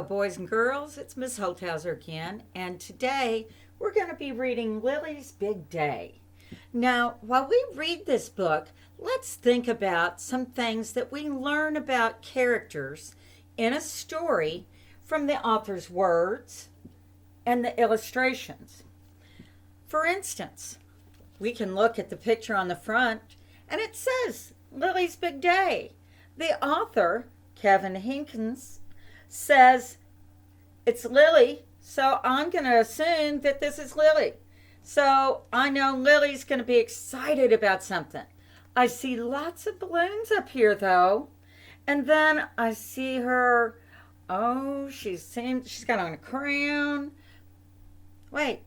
Boys and girls, it's Miss Holthauser again, and today we're going to be reading Lillys Big Day. Now, while we read this book, let's think about some things that we learn about characters in a story from the author's words and the illustrations. For instance, we can look at the picture on the front and it says Lillys Big Day. The author, Kevin Henkes, says it's Lily, so I'm going to assume that this is Lily. So I know Lily's going to be excited about something. I see lots of balloons up here, though. And then I see her, she's got on a crown. Wait,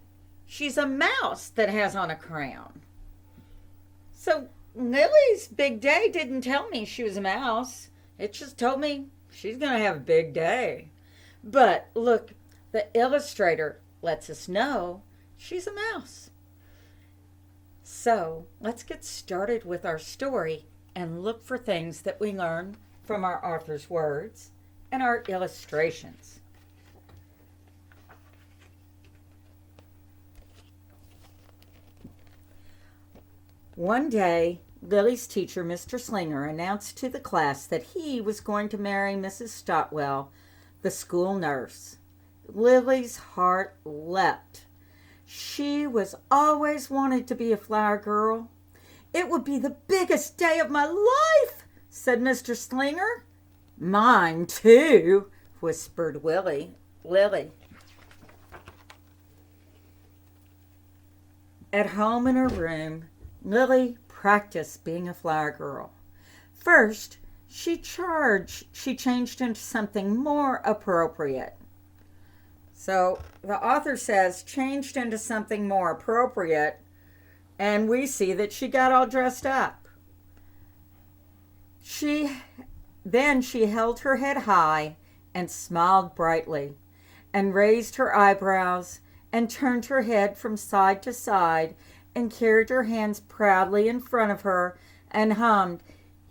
she's a mouse that has on a crown. So Lily's Big Day didn't tell me she was a mouse. It just told me she's going to have a big day. But look, the illustrator lets us know she's a mouse. So let's get started with our story and look for things that we learn from our author's words and our illustrations. One day, Lily's teacher, Mr. Slinger, announced to the class that he was going to marry Mrs. Stotwell, the school nurse. Lily's heart leapt. She was always wanted to be a flower girl. It would be the biggest day of my life, said Mr. Slinger. Mine, too, whispered Lily. At home in her room, Lily practiced being a flower girl. First, she changed into something more appropriate. So the author says changed into something more appropriate, and we see that she got all dressed up. Then she held her head high and smiled brightly, and raised her eyebrows, and turned her head from side to side, and carried her hands proudly in front of her, and hummed,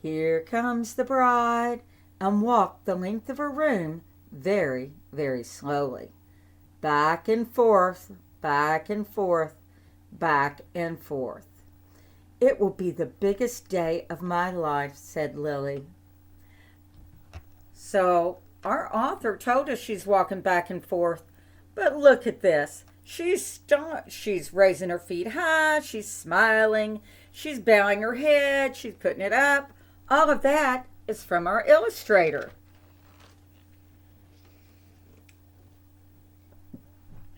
"Here comes the bride," and walked the length of her room very, very slowly. Back and forth, back and forth, back and forth. It will be the biggest day of my life, said Lily. So our author told us she's walking back and forth, but look at this. She's raising her feet high, she's smiling, she's bowing her head, she's putting it up. All of that is from our illustrator.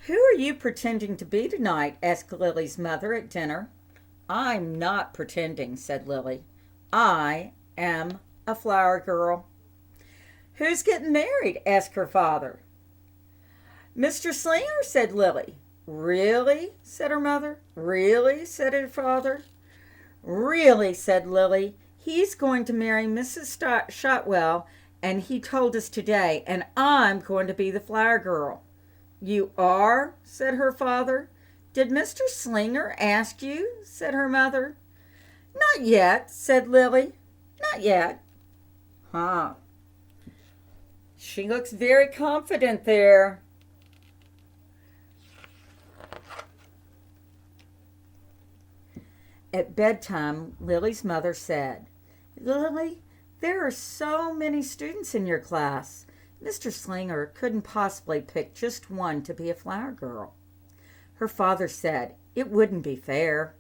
Who are you pretending to be tonight? Asked Lily's mother at dinner. I'm not pretending, said Lily. I am a flower girl. Who's getting married? Asked her father. Mr. Slinger, said Lily. Really? Said her mother. Really? Said her father. Really, said Lily. He's going to marry Mrs. Shotwell, and he told us today, and I'm going to be the flower girl. You are? Said her father. Did Mr. Slinger ask you? Said her mother. Not yet, said Lily. Not yet. Huh. She looks very confident there. At bedtime, Lily's mother said, Lily, there are so many students in your class. Mr. Slinger couldn't possibly pick just one to be a flower girl. Her father said, it wouldn't be fair.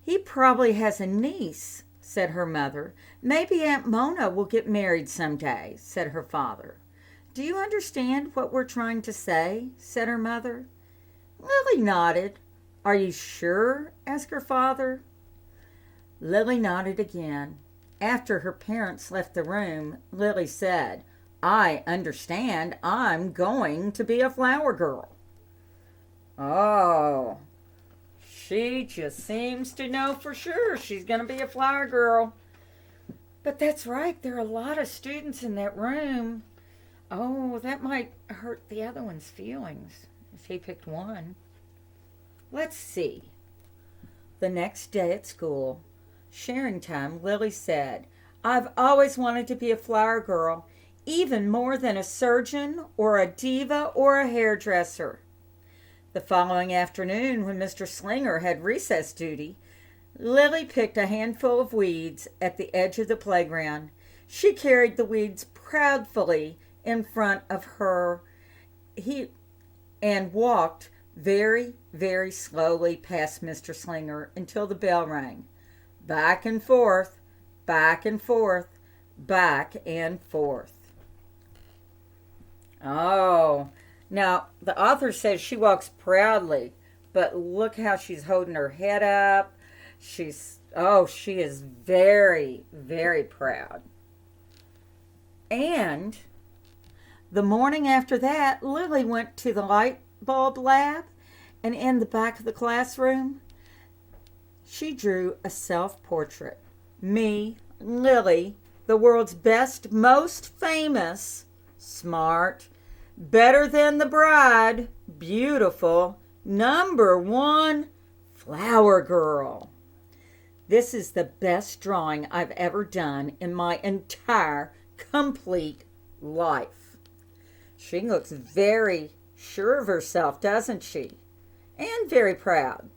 He probably has a niece, said her mother. Maybe Aunt Mona will get married someday, said her father. Do you understand what we're trying to say? Said her mother. Lily nodded. Are you sure? Asked her father. Lily nodded again. After her parents left the room, Lily said, I understand. I'm going to be a flower girl. Oh, she just seems to know for sure she's going to be a flower girl. But that's right. There are a lot of students in that room. Oh, that might hurt the other one's feelings if he picked one. Let's see. The next day at school, sharing time, Lily said, I've always wanted to be a flower girl. even more than a surgeon or a diva or a hairdresser. The following afternoon, when Mr. Slinger had recess duty, Lily picked a handful of weeds at the edge of the playground. She carried the weeds proudly in front of her and walked very, very slowly past Mr. Slinger until the bell rang. Back and forth, back and forth, back and forth. Oh, now the author says she walks proudly, but look how she's holding her head up. She is very, very proud. And the morning after that, Lily went to the light bulb lab, and in the back of the classroom, she drew a self-portrait. Me, Lily, the world's best, most famous, smart, better than the bride, beautiful, #1 flower girl. This is the best drawing I've ever done in my entire complete life. She looks very sure of herself, doesn't she? And very proud.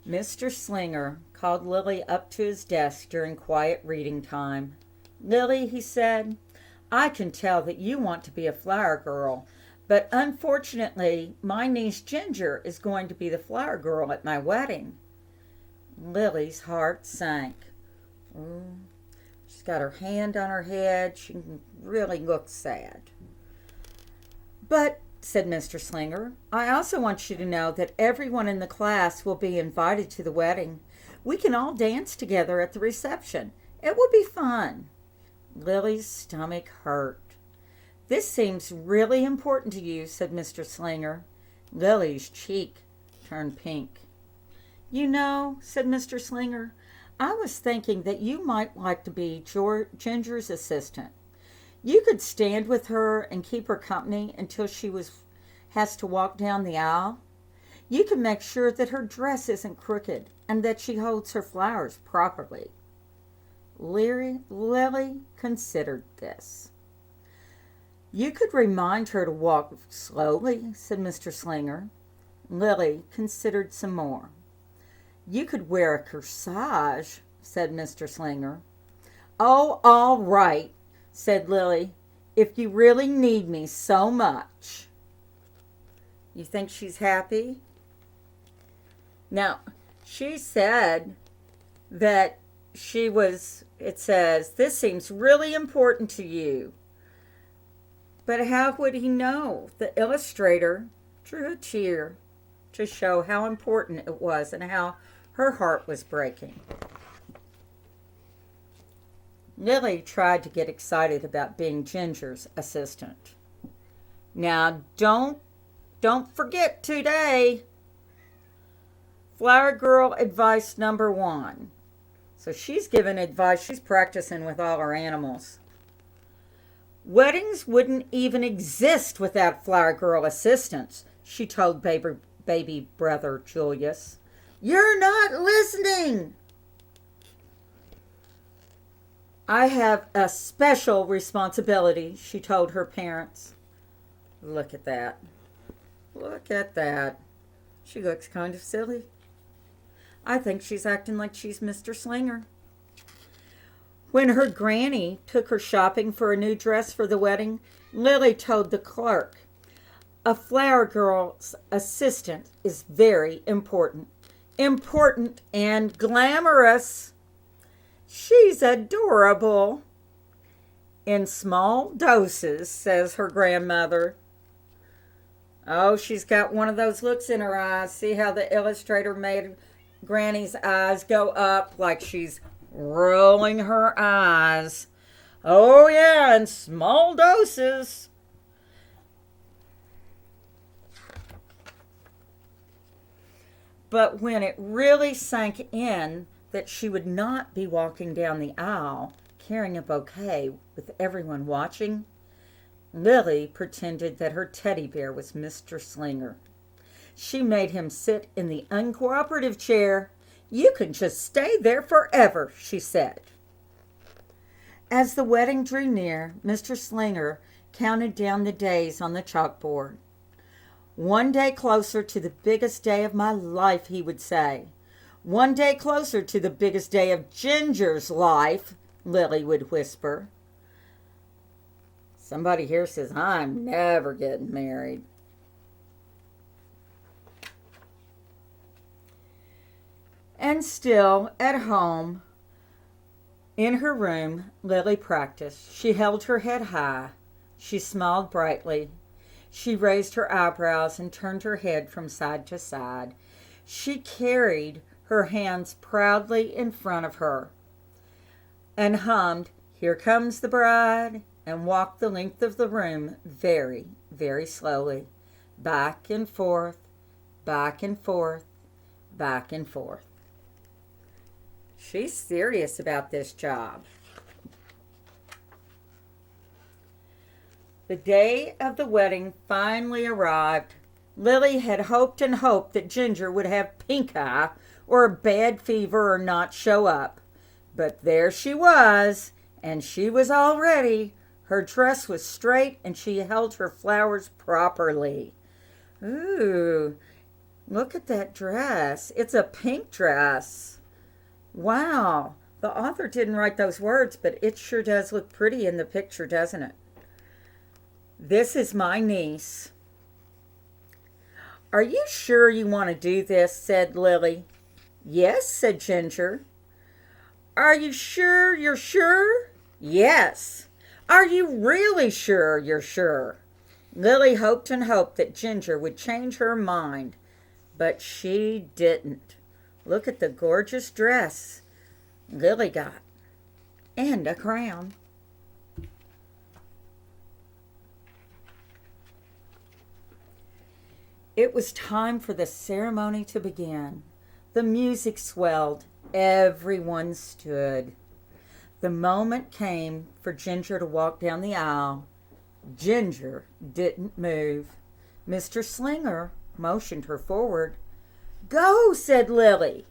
Mr. Slinger called Lily up to his desk during quiet reading time. "Lily," he said, "I can tell that you want to be a flower girl, but unfortunately my niece Ginger is going to be the flower girl at my wedding." Lily's heart sank. She's got her hand on her head. She really looks sad. "But," said Mr. Slinger, "I also want you to know that everyone in the class will be invited to the wedding. We can all dance together at the reception. It will be fun." Lily's stomach hurt. "This seems really important to you," said Mr. Slinger. Lily's cheek turned pink. "You know," said Mr. Slinger, "I was thinking that you might like to be Ginger's assistant. You could stand with her and keep her company until she has to walk down the aisle. You can make sure that her dress isn't crooked and that she holds her flowers properly." Lily considered this. "You could remind her to walk slowly," said Mr. Slinger. Lily considered some more. "You could wear a corsage," said Mr. Slinger. "Oh, all right," said Lily, "if you really need me so much." You think she's happy? Now, she said that it says, "This seems really important to you." But how would he know? The illustrator drew a tear to show how important it was and how her heart was breaking. Lily tried to get excited about being Ginger's assistant. "Now, don't forget today. Flower girl advice #1. So she's giving advice. She's practicing with all her animals. "Weddings wouldn't even exist without flower girl assistants," she told baby brother Julius. "You're not listening." "I have a special responsibility," she told her parents. Look at that. Look at that. She looks kind of silly. I think she's acting like she's Mr. Slinger. When her granny took her shopping for a new dress for the wedding, Lily told the clerk, "A flower girl's assistant is very important. Important and glamorous. She's adorable." "In small doses," says her grandmother. Oh, she's got one of those looks in her eyes. See how the illustrator made Granny's eyes go up like she's rolling her eyes. Oh, yeah, in small doses. But when it really sank in that she would not be walking down the aisle carrying a bouquet with everyone watching, Lily pretended that her teddy bear was Mr. Slinger. She made him sit in the uncooperative chair You can just stay there forever, she said. As the wedding drew near, Mr. Slinger counted down the days on the chalkboard. One day closer to the biggest day of my life, he would say. One day closer to the biggest day of Ginger's life, Lily would whisper. Somebody here says, I'm never getting married. And still, at home, in her room, Lily practiced. She held her head high. She smiled brightly. She raised her eyebrows and turned her head from side to side. She carried her hands proudly in front of her and hummed, Here Comes the Bride, and walked the length of the room very, very slowly, back and forth, back and forth, back and forth. She's serious about this job. The day of the wedding finally arrived. Lily had hoped and hoped that Ginger would have pink eye or a bad fever or not show up. But there she was, and she was all ready. Her dress was straight, and she held her flowers properly. Ooh, look at that dress. It's a pink dress. Wow, the author didn't write those words, but it sure does look pretty in the picture, doesn't it? This is my niece. Are you sure you want to do this? Said Lily. Yes, said Ginger. Are you sure you're sure? Yes. Are you really sure you're sure? Lily hoped and hoped that Ginger would change her mind, but she didn't. Look at the gorgeous dress Lily got, and a crown. It was time for the ceremony to begin. The music swelled. Everyone stood. The moment came for Ginger to walk down the aisle. Ginger didn't move. Mr. Slinger motioned her forward. Go, said Lily.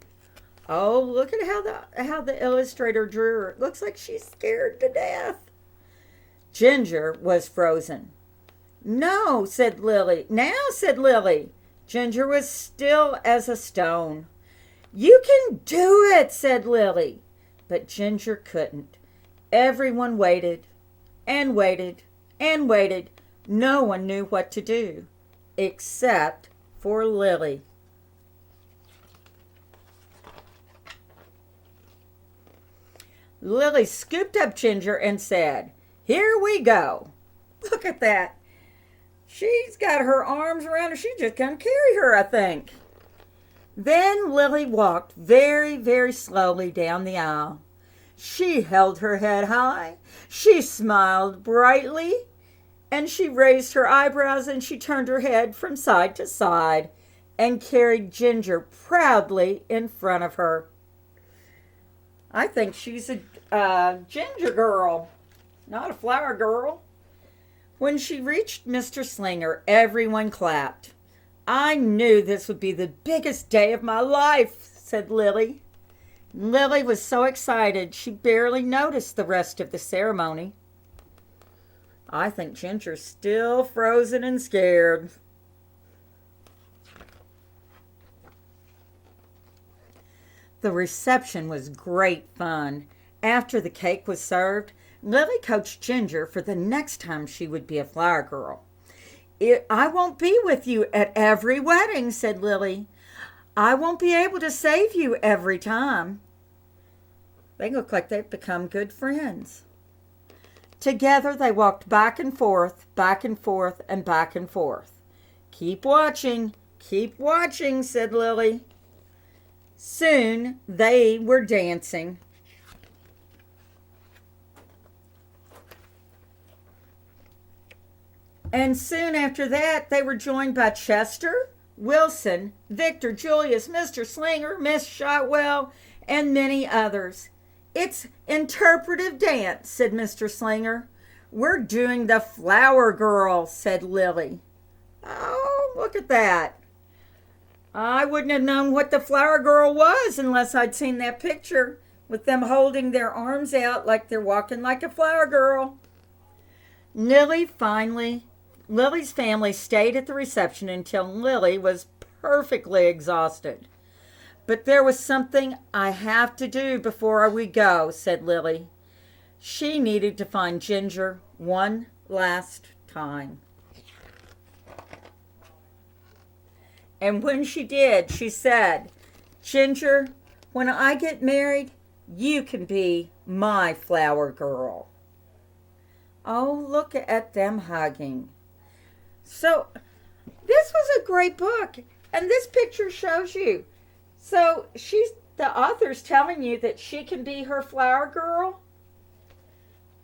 Oh, look at how the illustrator drew her. It looks like she's scared to death. Ginger was frozen. No, said Lily. Now, said Lily. Ginger was still as a stone. You can do it, said Lily. But Ginger couldn't. Everyone waited and waited and waited. No one knew what to do, except for Lily. Lily scooped up Ginger and said, Here we go. Look at that. She's got her arms around her. She just can't carry her, I think. Then Lily walked very, very slowly down the aisle. She held her head high. She smiled brightly. And she raised her eyebrows and she turned her head from side to side and carried Ginger proudly in front of her. I think she's a ginger girl, not a flower girl. When she reached Mr. Slinger, everyone clapped. I knew this would be the biggest day of my life, said Lily. Lily was so excited she barely noticed the rest of the ceremony. I think Ginger's still frozen and scared. The reception was great fun. After the cake was served, Lily coached Ginger for the next time she would be a flower girl. I won't be with you at every wedding, said Lily. I won't be able to save you every time. They look like they've become good friends. Together they walked back and forth, and back and forth. Keep watching, said Lily. Soon they were dancing. And soon after that, they were joined by Chester, Wilson, Victor, Julius, Mr. Slinger, Miss Shotwell, and many others. It's interpretive dance, said Mr. Slinger. We're doing the Flower Girl, said Lily. Oh, look at that. I wouldn't have known what the flower girl was unless I'd seen that picture with them holding their arms out like they're walking like a flower girl. Lily's family stayed at the reception until Lily was perfectly exhausted. But there was something I have to do before we go, said Lily. She needed to find Ginger one last time. And when she did, she said, Ginger, when I get married, you can be my flower girl. Oh, look at them hugging. So, this was a great book, and this picture shows you. So, the author's telling you that she can be her flower girl,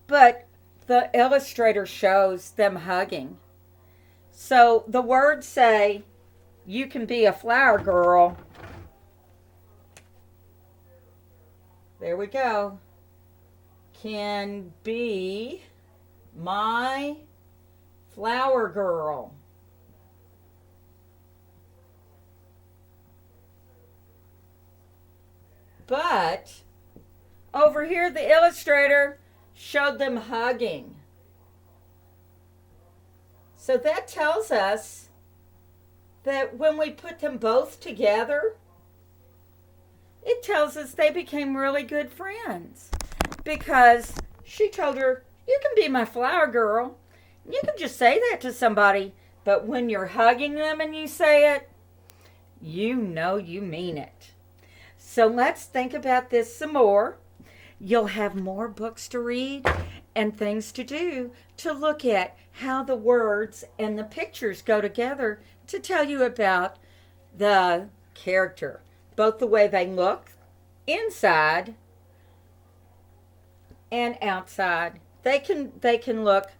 but the illustrator shows them hugging. So, the words say, you can be a flower girl. There we go. Can be my flower girl. But over here, the illustrator showed them hugging. So that tells us that when we put them both together, it tells us they became really good friends. Because she told her, you can be my flower girl. You can just say that to somebody. But when you're hugging them and you say it, you know you mean it. So let's think about this some more. You'll have more books to read and things to do to look at how the words and the pictures go together to tell you about the character. Both the way they look inside and outside. They can look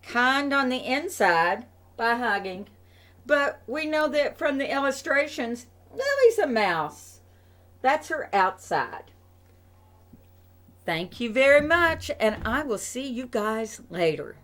kind on the inside by hugging, but we know that from the illustrations, Lily's a mouse. That's her outside. Thank you very much, and I will see you guys later.